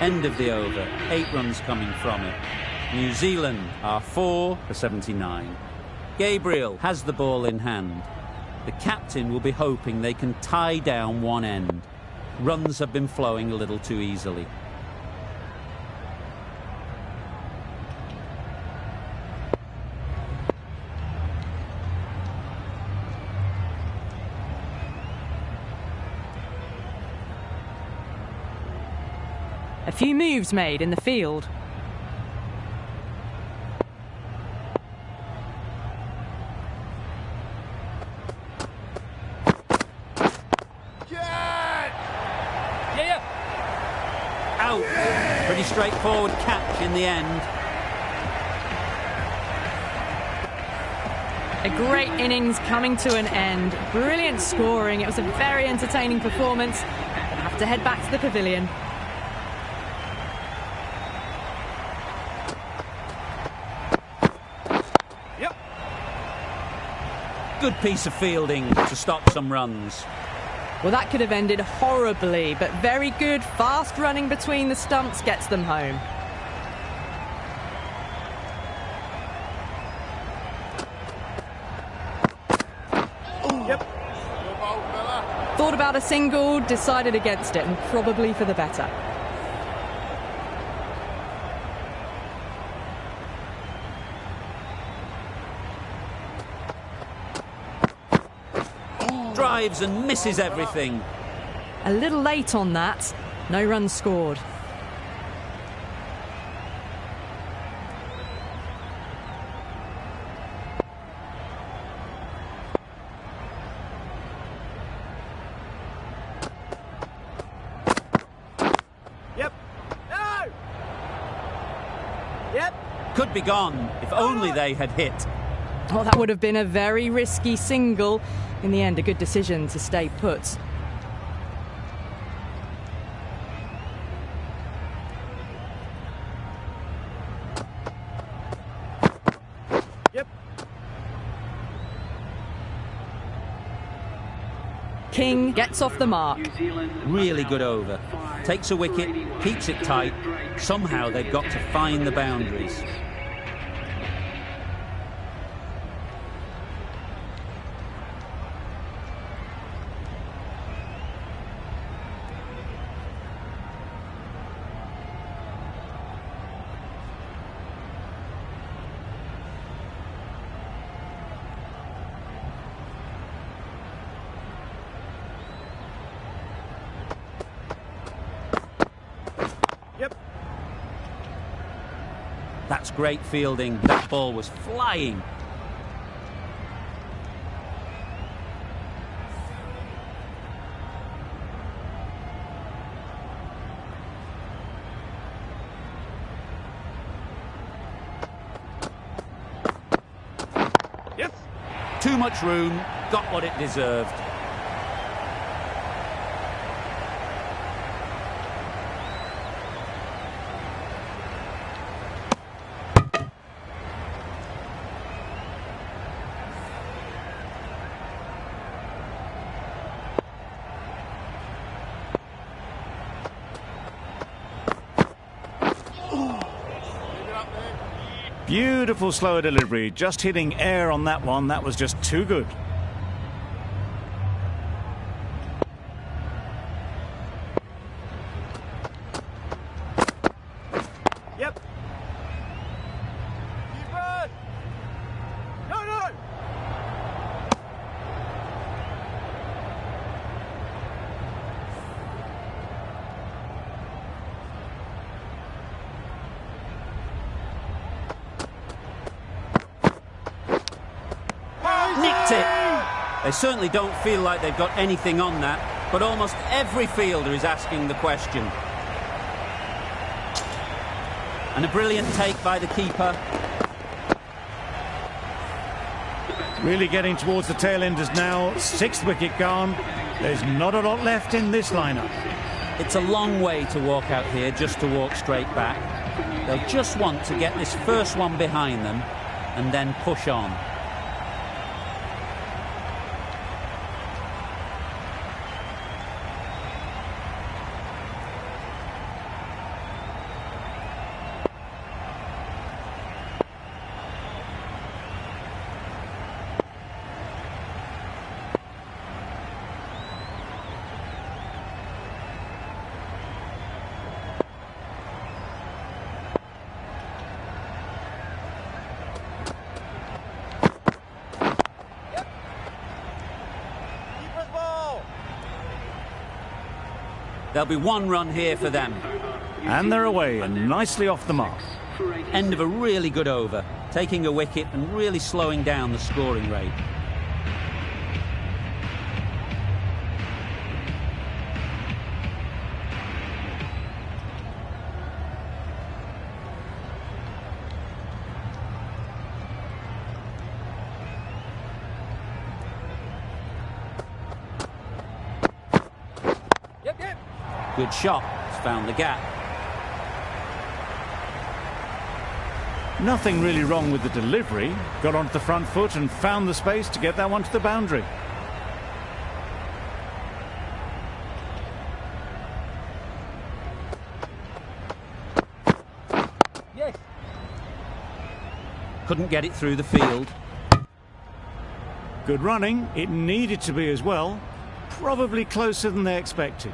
S2: End of the over. 8 runs coming from it. New Zealand are 4 for 79. Gabriel has the ball in hand. The captain will be hoping they can tie down one end. Runs have been flowing a little too easily.
S4: A few moves made in the field.
S2: Out. Pretty straightforward catch in the end.
S4: A great innings coming to an end. Brilliant scoring. It was a very entertaining performance. We'll have to head back to the pavilion.
S2: Good piece of fielding to stop some runs.
S4: Well, that could have ended horribly, but very good, fast running between the stumps gets them home. Thought about a single, decided against it, and probably for the better.
S2: Drives and misses everything.
S4: A little late on that. No runs scored.
S2: Could be gone if only they had hit.
S4: Well, that would have been a very risky single. In the end, a good decision to stay put. King gets off the mark.
S2: Really good over. Takes a wicket, keeps it tight. Somehow they've got to find the boundaries. That's great fielding. That ball was flying. Too much room, got what it deserved.
S1: Beautiful slower delivery, just hitting air on that one. That was just too good.
S2: it. They certainly don't feel like they've got anything on that, but almost every fielder is asking the question. And a brilliant take by the keeper.
S1: Really getting towards the tail enders now. 6th wicket gone. There's not a lot left in this lineup.
S2: It's a long way to walk out here just to walk straight back. They'll just want to get this first one behind them and then push on. There'll be 1 run here for them.
S1: And they're away and nicely off the mark.
S2: End of a really good over, taking a wicket and really slowing down the scoring rate. Good shot, it's found the gap.
S1: Nothing really wrong with the delivery. Got onto the front foot and found the space to get that one to the boundary.
S3: Yes.
S2: Couldn't get it through the field.
S1: Good running. It needed to be as well. Probably closer than they expected.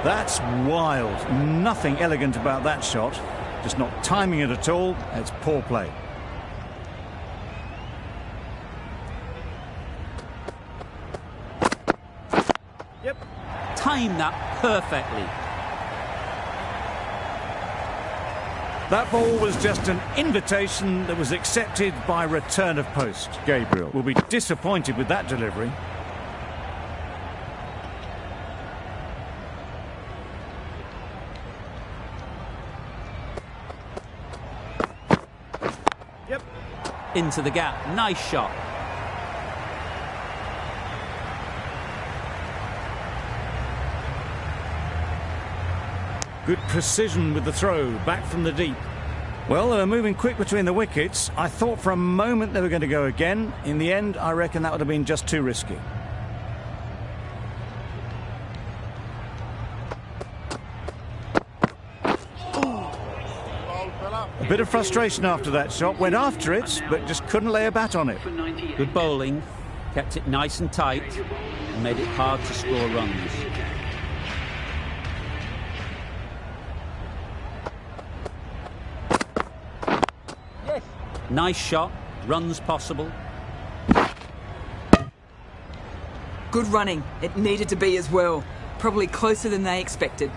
S1: That's wild. Nothing elegant about that shot. Just not timing it at all. It's poor play.
S2: Timed that perfectly.
S1: That ball was just an invitation that was accepted by return of post. Gabriel will be disappointed with that delivery.
S2: Into the gap, nice shot.
S1: Good precision with the throw, back from the deep. Well, they were moving quick between the wickets. I thought for a moment they were going to go again. In the end, I reckon that would have been just too risky. A bit of frustration after that shot. Went after it, but just couldn't lay a bat on it.
S2: Good bowling, kept it nice and tight, and made it hard to score runs.
S3: Yes.
S2: Nice shot, runs possible.
S6: Good running. It needed to be as well. Probably closer than they expected.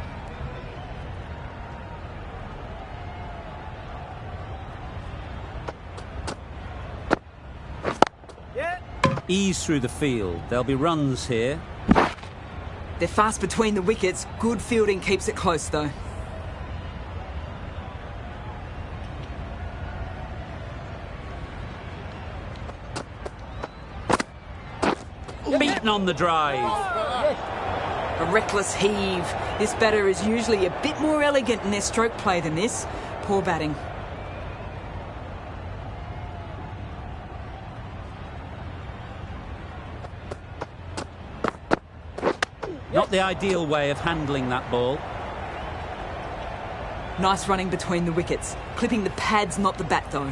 S2: Ease through the field. There'll be runs here.
S6: They're fast between the wickets. Good fielding keeps it close, though.
S2: Beaten on the drive.
S6: A reckless heave. This batter is usually a bit more elegant in their stroke play than this. Poor batting.
S2: Not the ideal way of handling that ball.
S6: Nice running between the wickets. Clipping the pads, not the bat, though.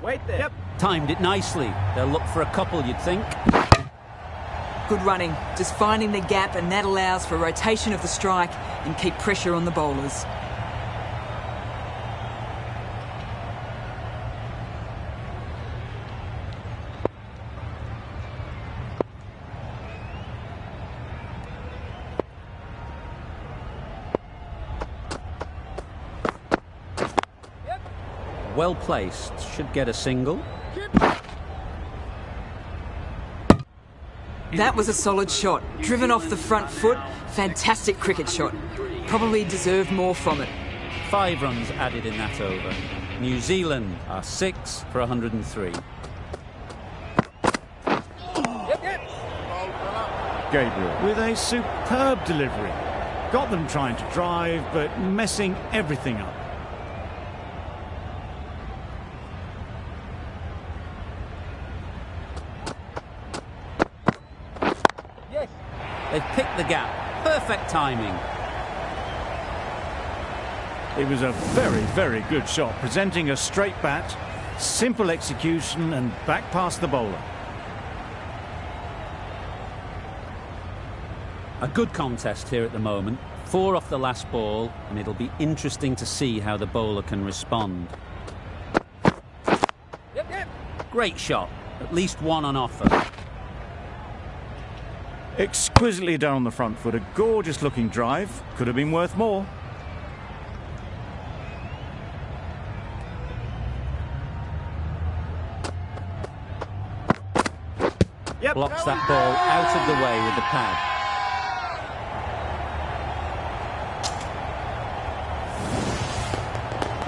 S3: Wait there. Yep.
S2: Timed it nicely. They'll look for a couple, you'd think.
S6: Good running. Just finding the gap, and that allows for rotation of the strike and keep pressure on the bowlers.
S2: well placed, should get a single.
S6: That was a solid shot. Driven off the front foot. Fantastic cricket shot. Probably deserved more from it.
S2: 5 runs added in that over. New Zealand are 6 for 103.
S1: Gabriel with a superb delivery. Got them trying to drive, but messing everything up.
S3: Yes.
S2: They've picked the gap. Perfect timing.
S1: It was a very, very good shot, presenting a straight bat, simple execution and back past the bowler.
S2: A good contest here at the moment. 4 off the last ball, and it'll be interesting to see how the bowler can respond.
S3: Yep.
S2: Great shot. At least 1 on offer.
S1: Exquisitely done on the front foot. A gorgeous looking drive. Could have been worth more.
S2: Blocks that ball out of the way with the pad.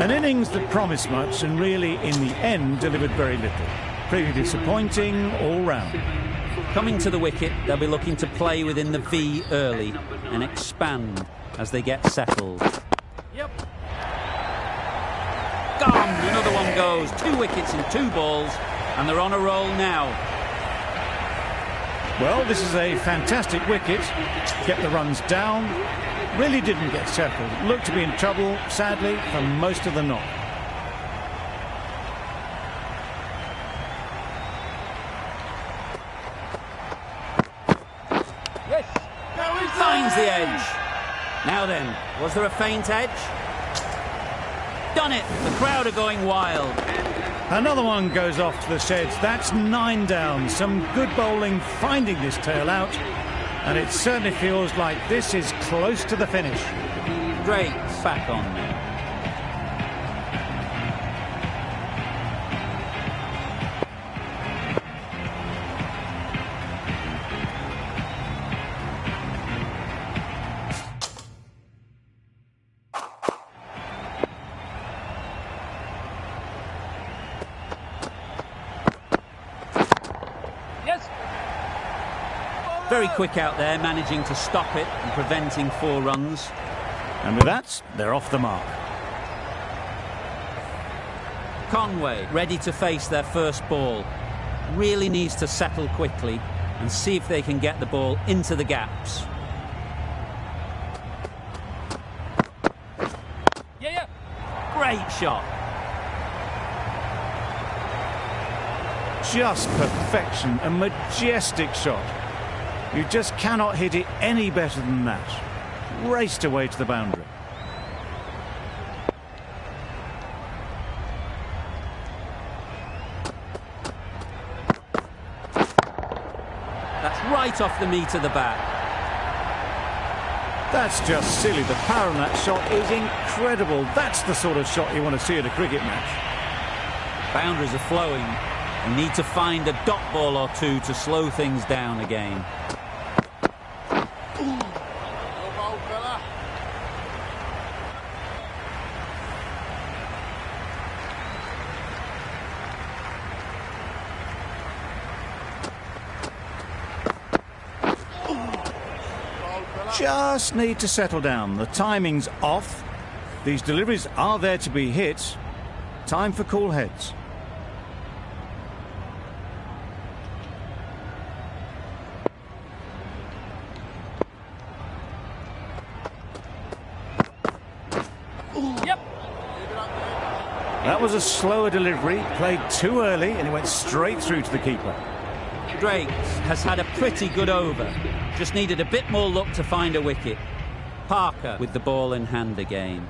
S1: An innings that promised much and really, in the end, delivered very little. Pretty disappointing all round.
S2: Coming to the wicket, they'll be looking to play within the V early and expand as they get settled.
S3: Yep.
S2: Gone! Another one goes. 2 wickets in 2 balls, and they're on a roll now.
S1: Well, this is a fantastic wicket. Kept the runs down. Really didn't get settled. Looked to be in trouble, sadly, for most of the knock.
S3: Yes.
S2: Finds the edge. Now then, was there a feint edge? Done it! The crowd are going wild.
S1: Another one goes off to the sheds. That's 9 down. Some good bowling finding this tail out. And it certainly feels like this is close to the finish.
S2: Great back on now.
S3: Yes.
S2: Very quick out there, managing to stop it and preventing 4 runs.
S1: And with that, they're off the mark.
S2: Conway ready to face their first ball. Really needs to settle quickly and see if they can get the ball into the gaps.
S3: Yeah.
S2: Great shot.
S1: Just perfection, a majestic shot. You just cannot hit it any better than that. Raced away to the boundary.
S2: That's right off the meat of the bat.
S1: That's just silly. The power on that shot is incredible. That's the sort of shot you want to see at a cricket match.
S2: Boundaries are flowing. They need to find a dot ball or 2 to slow things down again.
S1: Just need to settle down. The timing's off. These deliveries are there to be hit. Time for cool heads.
S3: Yep.
S1: That was a slower delivery, played too early, and it went straight through to the keeper.
S2: Drake has had a pretty good over. Just needed a bit more luck to find a wicket. Parker with the ball in hand again.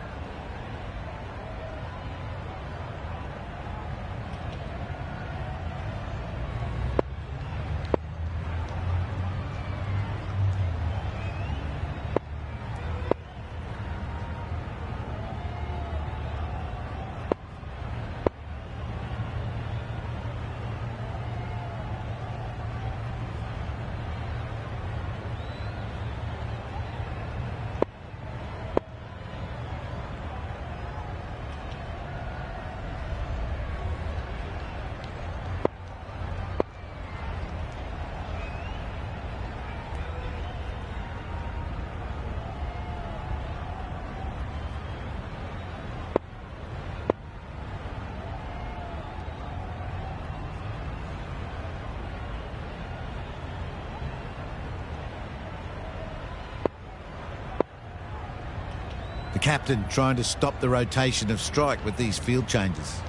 S5: The captain trying to stop the rotation of strike with these field changes.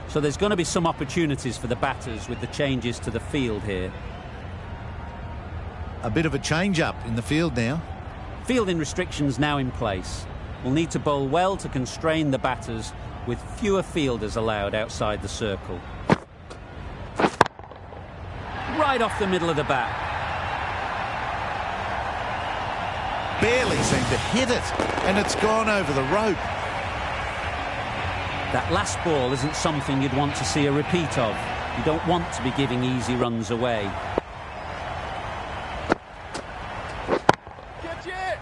S2: So there's going to be some opportunities for the batters with the changes to the field here.
S5: A bit of a change-up in the field now.
S2: Fielding restrictions now in place. We'll need to bowl well to constrain the batters with fewer fielders allowed outside the circle. Right off the middle of the bat.
S5: Barely seemed to hit it, and it's gone over the rope.
S2: That last ball isn't something you'd want to see a repeat of. You don't want to be giving easy runs away.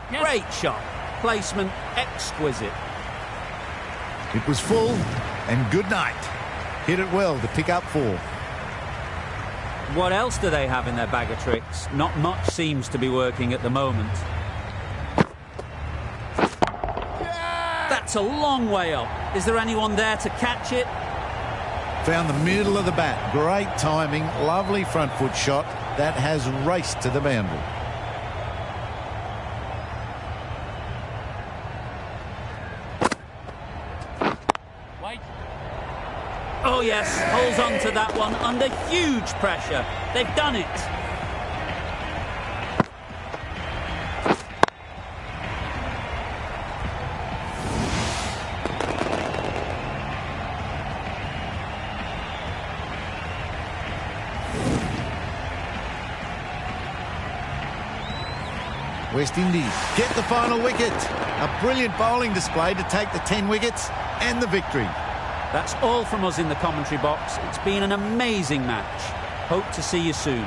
S2: Great shot. Placement exquisite.
S5: It was full, and good night. Hit it well to pick up 4.
S2: What else do they have in their bag of tricks? Not much seems to be working at the moment. That's a long way up. Is there anyone there to catch it?
S5: Found the middle of the bat. Great timing, lovely front foot shot. That has raced to the boundary.
S2: Oh yes, holds on to that one under huge pressure. They've done it.
S5: West Indies get the final wicket. A brilliant bowling display to take the 10 wickets and the victory.
S2: That's all from us in the commentary box. It's been an amazing match. Hope to see you soon.